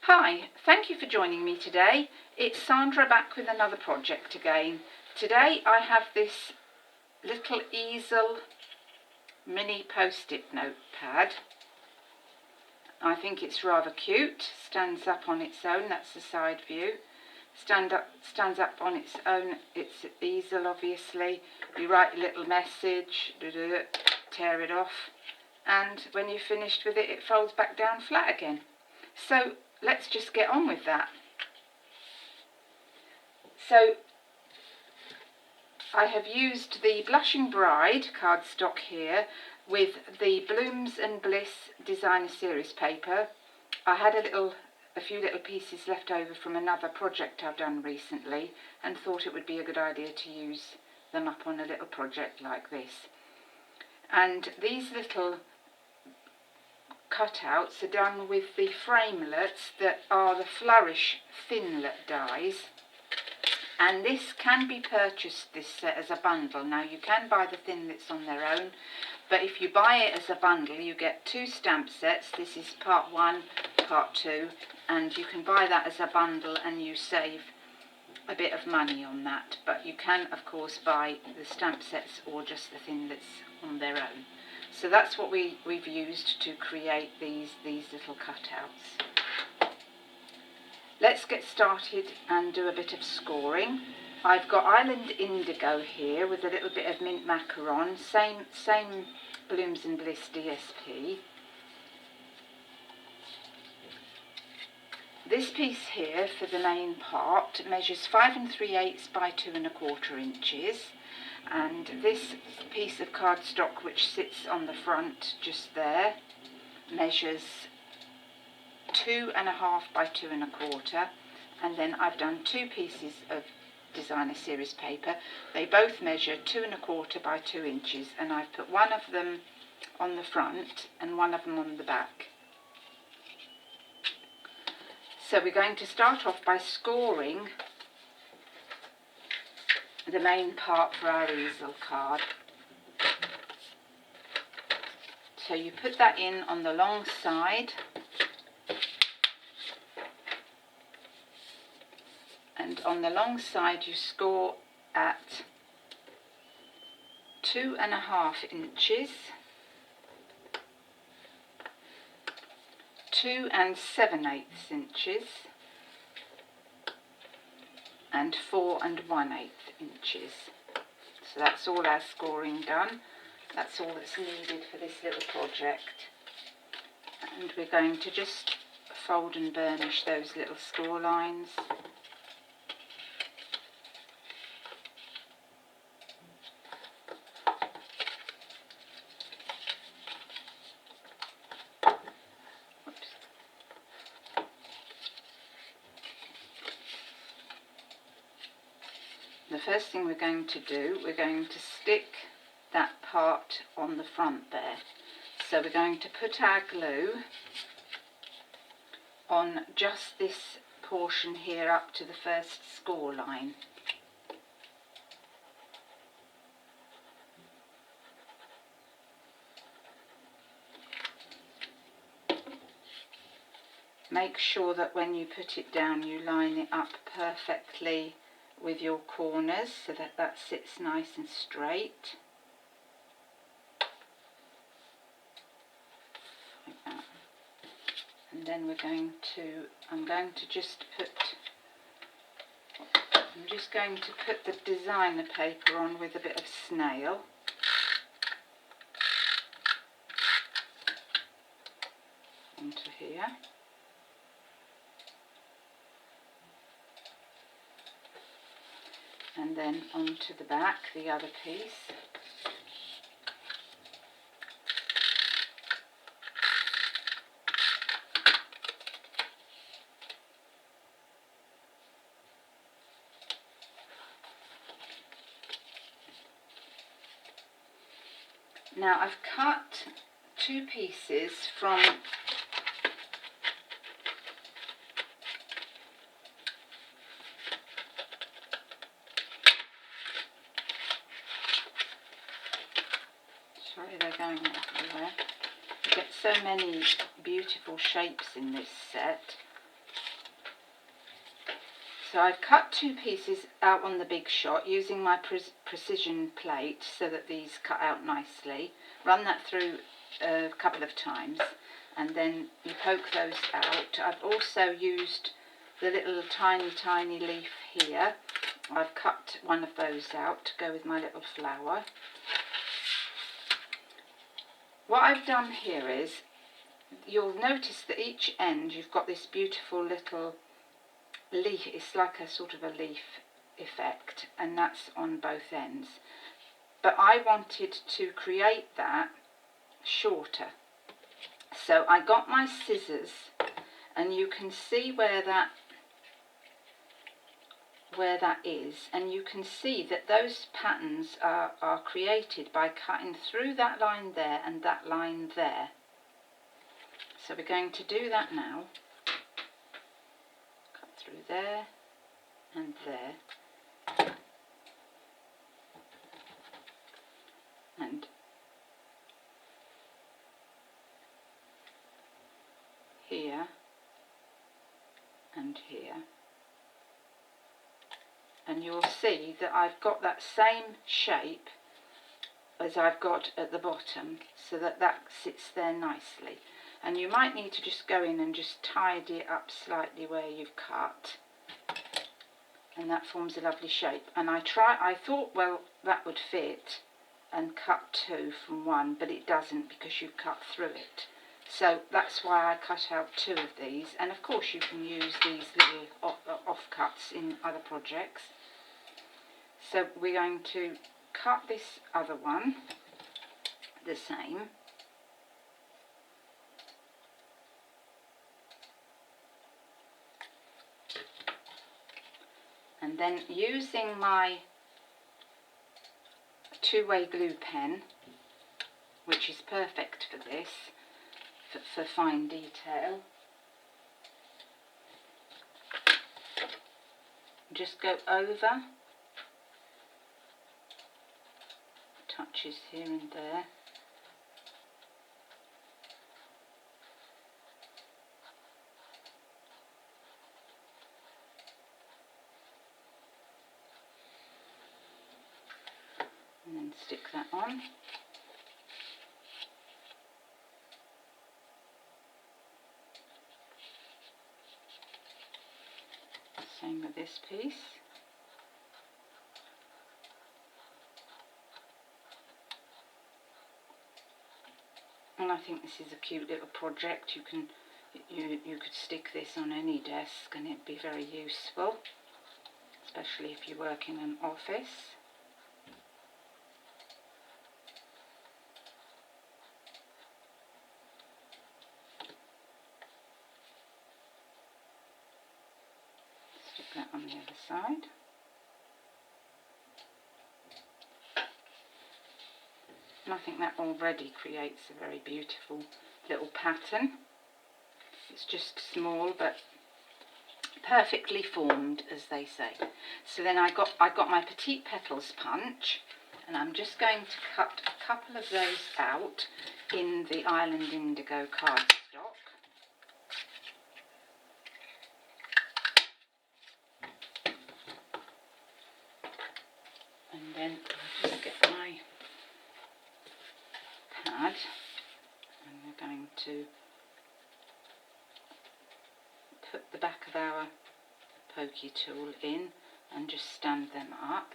Hi, thank you for joining me today. It's Sandra back with another project again. Today I have this little easel mini post-it notepad. I think it's rather cute. Stands up on its own, that's the side view. Stands up on its own, it's easel obviously. You write a little message, tear it off, and when you're finished with it, it folds back down flat again. So let's just get on with that. So I have used the Blushing Bride cardstock here with the Blooms and Bliss Designer Series paper. I had a few little pieces left over from another project I've done recently and thought it would be a good idea to use them up on a little project like this. And these little cutouts are done with the framelets that are the Flourish Thinlet dies, and this can be purchased, this set, as a bundle. Now you can buy the thinlets on their own, but if you buy it as a bundle you get 2 stamp sets. This is part 1, part 2, and you can buy that as a bundle and you save a bit of money on that, but you can of course buy the stamp sets or just the thinlets on their own. So that's what we've used to create these little cutouts. Let's get started and do a bit of scoring. I've got Island Indigo here with a little bit of mint macaron, same Blooms and Bliss DSP. This piece here for the main part measures 5 3/8 by 2 1/4 inches. And this piece of cardstock which sits on the front just there measures 2 1/2 by 2 1/4, and then I've done 2 pieces of Designer Series paper. They both measure 2 1/4 by 2 inches, and I've put one of them on the front and one of them on the back. So we're going to start off by scoring the main part for our easel card. So you put that in on the long side, and on the long side you score at 2 1/2 inches, 2 7/8 inches, and 4 1/8 inches. So that's all our scoring done. That's all that's needed for this little project. And we're going to just fold and burnish those little score lines. The first thing we're going to do, we're going to stick that part on the front there. So we're going to put our glue on just this portion here up to the first score line. Make sure that when you put it down you line it up perfectly with your corners so that that sits nice and straight. Like that. And then I'm going to just put the designer paper on with a bit of snail. Onto here. And then onto the back, the other piece. Now I've cut 2 pieces from sorry, they're going everywhere. You get so many beautiful shapes in this set. So I've cut 2 pieces out on the big shot using my precision plate so that these cut out nicely. Run that through a couple of times and then you poke those out. I've also used the little tiny leaf here. I've cut one of those out to go with my little flower. What I've done here is, you'll notice that each end you've got this beautiful little leaf. It's like a sort of a leaf effect, and that's on both ends. But I wanted to create that shorter. So I got my scissors, and you can see where that is, and you can see that those patterns are created by cutting through that line there and that line there. So we're going to do that now. Cut through there and there. And here and here. And you'll see that I've got that same shape as I've got at the bottom, so that sits there nicely. And you might need to just go in and just tidy it up slightly where you've cut, and that forms a lovely shape. And I thought, well, that would fit, and cut 2 from 1, but it doesn't because you've cut through it. So that's why I cut out 2 of these, and of course you can use these little offcuts in other projects. So we're going to cut this other one the same. And then using my 2-way glue pen, which is perfect for this, for fine detail, just go over, touches here and there. And then stick that on. Same with this piece. And I think this is a cute little project. You could stick this on any desk and it'd be very useful, especially if you work in an office. Stick that on the other side. And I think that already creates a very beautiful little pattern. It's just small but perfectly formed, as they say. So then I got my petite petals punch, and I'm just going to cut a couple of those out in the Island Indigo cardstock. And then I'll just get my pad, and we're going to put the back of our pokey tool in and just stand them up.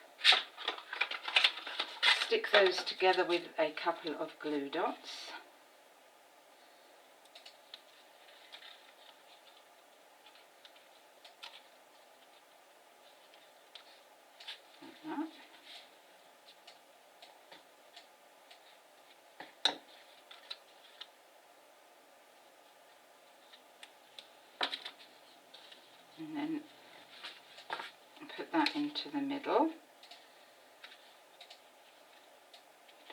Stick those together with a couple of glue dots. Like that. And then put that into the middle.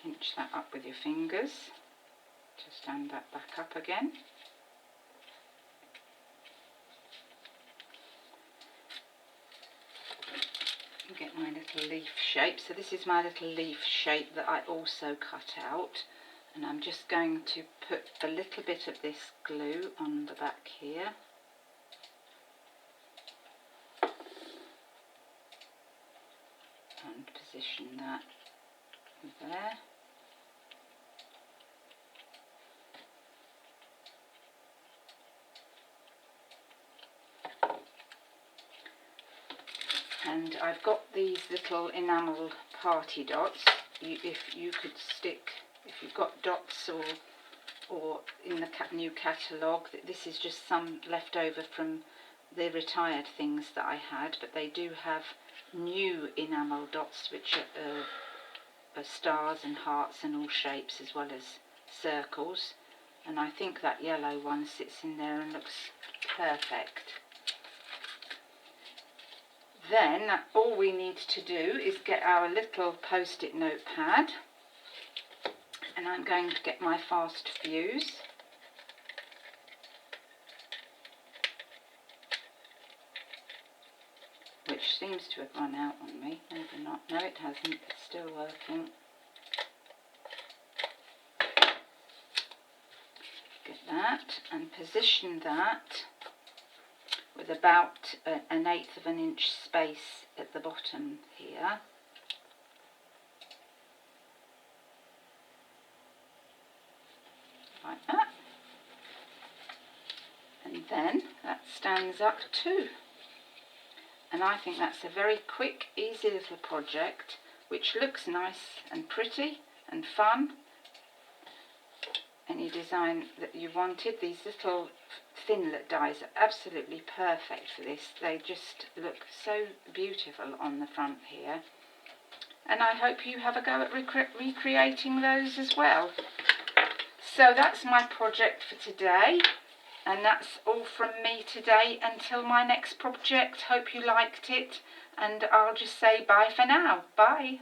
Pinch that up with your fingers to stand that back up again. And get my little leaf shape. So this is my little leaf shape that I also cut out, and I'm just going to put a little bit of this glue on the back here. position that there. And I've got these little enamel party dots. If you've got dots or in the new catalogue, this is just some left over from the retired things that I had, but they do have new enamel dots which are stars and hearts and all shapes as well as circles, and I think that yellow one sits in there and looks perfect. Then all we need to do is get our little post-it notepad, and I'm going to get my fast fuse. Which seems to have run out on me, maybe not. No, it hasn't, it's still working. Get that and position that with about an 1/8 of an inch space at the bottom here. Like that. And then that stands up too. And I think that's a very quick, easy little project which looks nice and pretty and fun. Any design that you wanted. These little Thinlet dies are absolutely perfect for this. They just look so beautiful on the front here. And I hope you have a go at recreating those as well. So that's my project for today. And that's all from me today until my next project. Hope you liked it. And I'll just say bye for now. Bye.